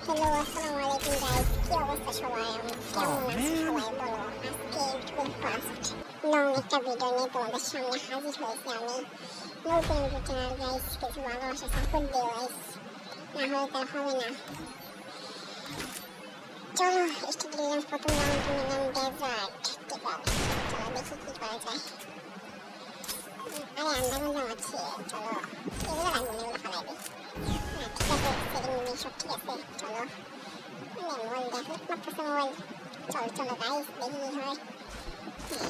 Hello, আসসালামু আলাইকুম guys. কি অবস্থা সবার? কেমন আছো সবাই বলো? আজকে ইউটিউবের ফার্স্ট লং একটা ভিডিও নিয়ে তোমাদের সামনে হাজির হয়েছি আমি। নতুন ইউটিউব চ্যানেল গাইস, কিছু ভালোবাসা সাপোর্ট দিও গাইস, না হলে তার হবে না। চলো স্টার্ট দিলাম, প্রথম রাউন্ড নিলাম ডেজার্ট। ঠিক আছে, চলো দেখি কি করা যায়। আরে আন্দামান আছে, চলো এগুলো লাগবে না, এগুলো ফালাই দিই। না ঠিক আছে, সেকেন্ড মিনিট সব ঠিক আছে। চলো মোবাইল দেখো, মাত্র মোবাইল। চলো চলো গাইস, দেখি কি হয়।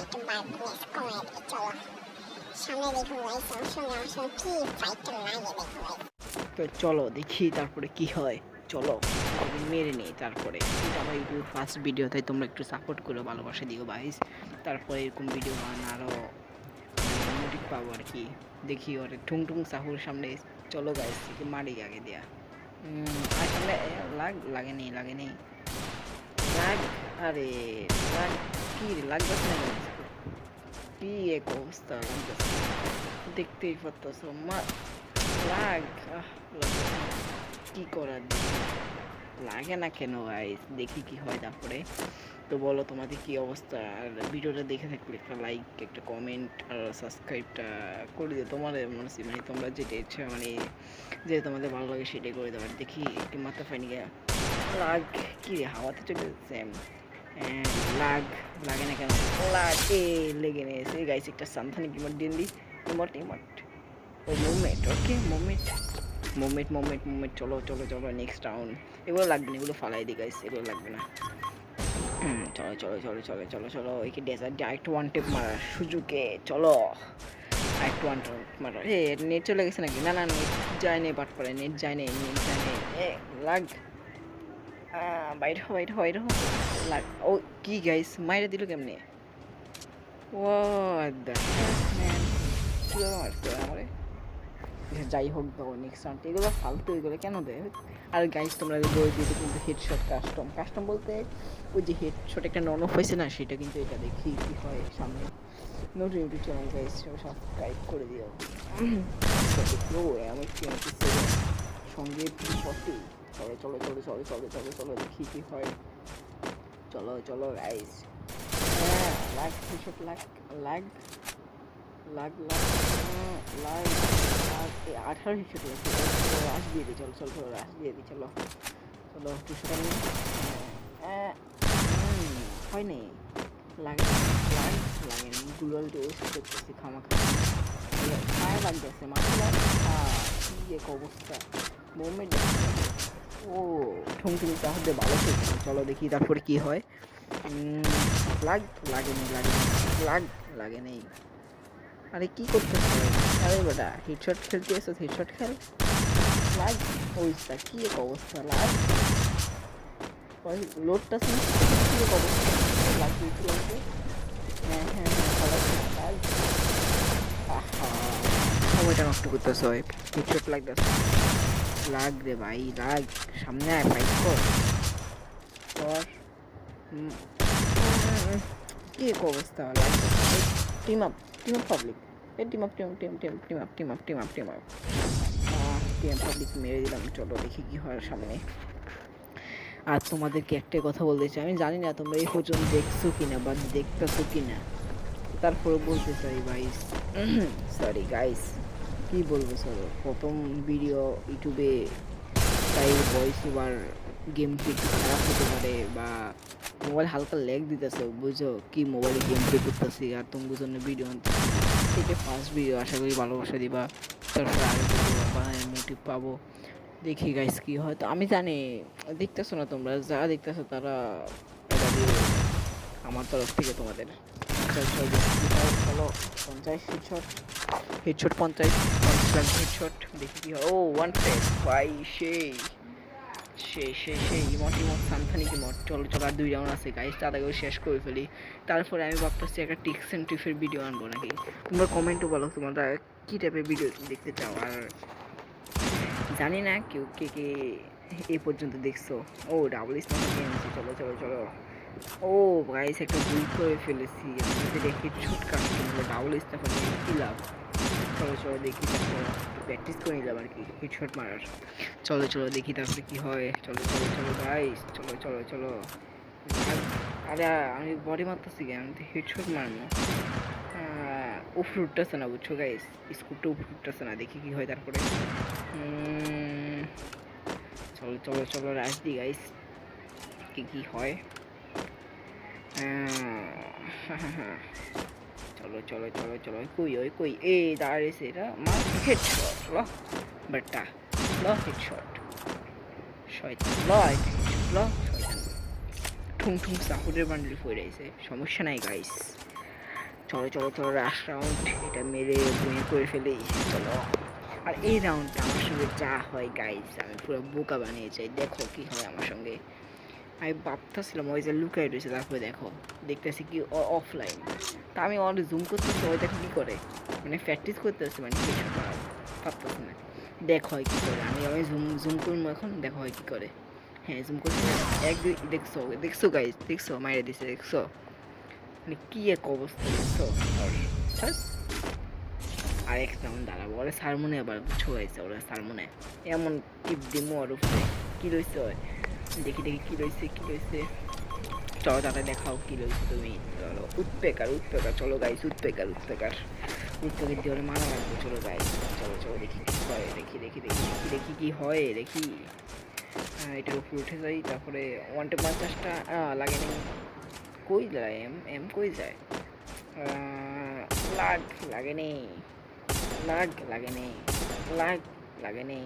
একটু ব্রাইটনেস কমাই দিই। চলো সামনে দেখো গাইস, আমার সঙ্গে কি ফাইটটা লাগে দেখো গাইস। তো চলো দেখি তারপরে কি হয়। চলো আগে মেরে নেই, তারপরে এটা আমার ইউটিউব ফার্স্ট ভিডিও, তাই তোমরা একটু সাপোর্ট করো, ভালোবাসা দিও গাইস। তারপরে এরকম ভিডিও বানানো আরও মোটিভ পাবো আর কি। দেখি ওরে ঠুং ঠুং সাহুর সামনে। চলো গাইস, মারি আগে দেয়া। আর সামনে লাগে নেই লাগ। আরে লাগ কি লাগতেছে না guys? কি এক অবস্থা লাগতেছে, দেখতেই পারতেছো লাগ। লাগতেছে না। কি করার, লাগে না কেন গাইস, দেখি কি হয় তারপরে। তো বলো তোমাদের কি অবস্থা, আর ভিডিওটা দেখে থাকলে একটা লাইক, একটা কমেন্ট আর সাবস্ক্রাইবটা করে দিও। তোমাদের মানে তোমরা যেটা ইচ্ছা, মানে যে তোমাদের ভালো লাগে সেটাই করে দেওয়ার। দেখি একটু মাথা ফাইনি গিয়ে লাগ। কি রে, হাওয়াতে চলে যাচ্ছে। লাগ লাগে না কেন, লাগে লেগে নিয়েছে গাইস। একটা সান্থানি ইমোট দিয়ে দিই, ইমোট ও মুভমেন্ট। ওকে মুভমেন্ট। চলো নেক্সট রাউন্ড। এগুলো লাগবে না, এগুলো ফালাই দিই গাইস, এগুলো লাগবে না। চলো একে ডেজার্ট ডাইরেক্ট ওয়ান টেপ মারার সুযোগে। চলো আরেকটু ওয়ান টেপ মারার। নেট চলে গেছে নাকি? না নেট যায় নেই, বাট পরে নেট যায় নেই। লাগ। বাইরে হো লাগ। ও কি গাইস, মাইরে দিল কেমনে? What the heck man, কীভাবে মারছে আমারে? যাই হোক দাও, নেক্সট রাউন্ড। এগুলো ফালতু, এগুলো কেন দেয়? আর গাইস তোমরা বই দিতে কিন্তু হেডশট কাস্টম বলতে ওই যে হেডশট একটা নন অফ হয়েছে না, সেটা কিন্তু এটা দেখি কি হয় সামনে। নতুন ইউটিউব চ্যানেল গাইস, সাবস্ক্রাইব করে দিও। দেখো আমি সঙ্গে P40। চলো দেখি কি হয়। চলো গাইস। লাগ হেডশট, লাগ 18 হিসেব লাগছে। রাশ দিয়ে দিই, চলো রাশ দিয়ে দিই। চলো 200 টাকা নিয়ে হয়নি। লাগেনি গুগল টেস্ট করতেছি খামাখা। পায়ে লাগতেছে, মাথা কি এক অবস্থা। মুভমেন্ট ও ঠুং তাহলে ভালো খেলছে। চলো দেখি তারপরে কি হয়। লাগেনি। আরে কি করতেছ? আরে বেটা হেডশট খেলতে এসো, হেডশট খেল। লাগ ওইটা কি এক অবস্থা। লাগ ওই লোডটা কি এক অবস্থা লাগবে। হ্যাঁ ভালো লাগ। আহা সময়টা নষ্ট করতেছ, হেডশট লাগতেছে। লাগ রে ভাই, লাগ। সামনে আয়, ফাইট কর। কি এক অবস্থা লাগবে। Team up public, team up public মেরে দিলাম। চলো দেখি কি হয় সামনে। আর তোমাদেরকে একটাই কথা বলতে চাই, আমি জানি না তোমরা এই পর্যন্ত দেখছো কিনা বা দেখতেছো কিনা, তারপরে বলতে চাই গাইস, সরি গাইস, কি বলবো স্যার, প্রথম ভিডিও ইউটিউবে, তাই ভয়েস ওভার গেম প্লে একটু খারাপ হতে পারে, বা মোবাইল হালকা ল্যাগ দিতেছে, বুঝো কি মোবাইলে গেম প্লে করতেছি আর তোমার জন্য ভিডিও আনতেছি। এটা ফার্স্ট ভিডিও, আশা করি ভালোবাসা দিবা। তারপরে আরও ভিডিও বানায় মোটিভ পাবো। দেখি গাইস কি হয়। তো আমি জানি দেখতেছো না, তোমরা যারা দেখতেছো তারা এটা দিয়ে আমার তরফ থেকে তোমাদের চলো 50 হেডশট 50 হেডশট। দেখি কি হয়। ও ওয়ান ফেস ভাই, সেই ইমোট সান্থানিক ইমোট। চলো আর 2 রাউন্ড আছে গাইস, তাড়াতাড়ি শেষ করে ফেলি। তারপরে আমি ভাবতেছি একটা টিক্স অ্যান্ড টিপসের ভিডিও আনবো নাকি। তোমরা কমেন্টও বলো তোমরা কী টাইপের ভিডিও দেখতে চাও। আর জানি না কে এই পর্যন্ত দেখছো। ও ডাবল স্ন্যাপ নিয়েছি। চলো ও গাইস, একটা ভুল করে ফেলেছি। আমি যদি হেডশট কাটতে হলে ডাবল স্ন্যাপ নিয়ে কী লাভ। চলো চলো দেখি, তারপর প্র্যাকটিস করে নিলাম আর কি হেডশট মারার। চলো চলো দেখি তারপরে কি হয়। চলো চলো চলো গাইস, চলো চলো চলো। আরে আমি বডি মারতেছি কেন, আমি তো হেডশট মারবো। উপরে উঠতেছে না বুঝছো গাইস, স্কুপটা উপরে উঠতেছে না, দেখি কি হয় তারপরে। চলো চলো চলো রাশ দি গাইস, কি কি হয়। চলো চলো চলো চলো, কই ওই কই এই দাঁড়িয়েছে, এটা মার হেডশট ল বাট্টা, ল হেডশট শয়তান, ল হেডশট ল শয়তান। ঠুং ঠুং সাপোর্টের বান্ডেল পড়ে রয়েছে, সমস্যা নাই গাইস। চলো চলো চলো লাস্ট রাউন্ড, এটা মেরে বুয়ে করে ফেলি। চলো, আর এই রাউন্ডটা আমার সঙ্গে যা হয় গাইস, আমি পুরো বোকা বানিয়ে চাই, দেখো কি হয় আমার সঙ্গে। আমি ভাবতেছিলাম ওই যে লুকাই রয়েছে, তারপরে দেখো দেখতেছি কি অফলাইন, তা আমি অনেক জুম করতেছি, ওই দেখো কী করে, মানে প্র্যাকটিস করতেছি, মানে কিছু ভাবতেছি না, দেখো হয় কী করে। আমি জুম জুম করবো এখন, দেখো হয় কী করে। হ্যাঁ জুম করছি না, এক দুই, দেখছো দেখছো গাইস, দেখছো মাইরে দিছে, দেখছো মানে কি এক অবস্থা, দেখছো। আর এক রাউন্ড দাঁড়াবো, ওরা সারমনে আবার বুঝছো হয়েছে, ওরা সারমনে এমন টিপ দিমো ওর উপরে, কী রয়েছে দেখি দেখি কী রয়েছে কী রয়েছে। চলো দাদা দেখাও কী রয়েছে তুমি। চলো উৎপেকার উৎপেকার, চলো গাইস উৎপেকার উৎপেকার উৎপেকার দিয়ে ওরা মারা লাগবে। চলো গাইস চলো চলো দেখি কী হয়, দেখি দেখি দেখি দেখি দেখি কী হয় দেখি। এটার উপরে উঠে যাই, তারপরে 150টা লাগেনি, কই যায় এম এম কই যায়, লাগ লাগেনি, লাগ লাগেনি, লাগ লাগেনি।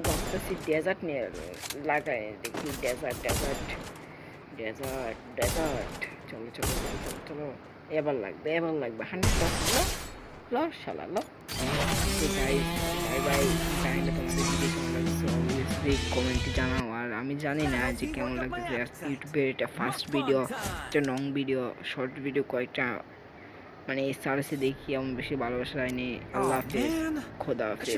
ভাবতেছি ডেজার্ট নিয়ে লাগায় দেখি, ডেজার্ট ডেজার্ট ডেজার্ট ডেজার্ট। চলো চলো চলো চলো চলো, এবার লাগবে 100%। ল শালা ল। বাই বাই, জানি না তোমাদের ভিডিও কেমন লাগছে, অবভিয়াসলি কমেন্টে জানাও। আর আমি জানি না যে কেমন লাগতেছে ইউটিউবের এটা ফার্স্ট ভিডিও, একটা লং ভিডিও, শর্ট ভিডিও কয়েকটা মানে সার্চে দেখি এমন বেশি ভালোবাসা হয়নি। আল্লাহ হাফেজ, খোদা হাফেজ।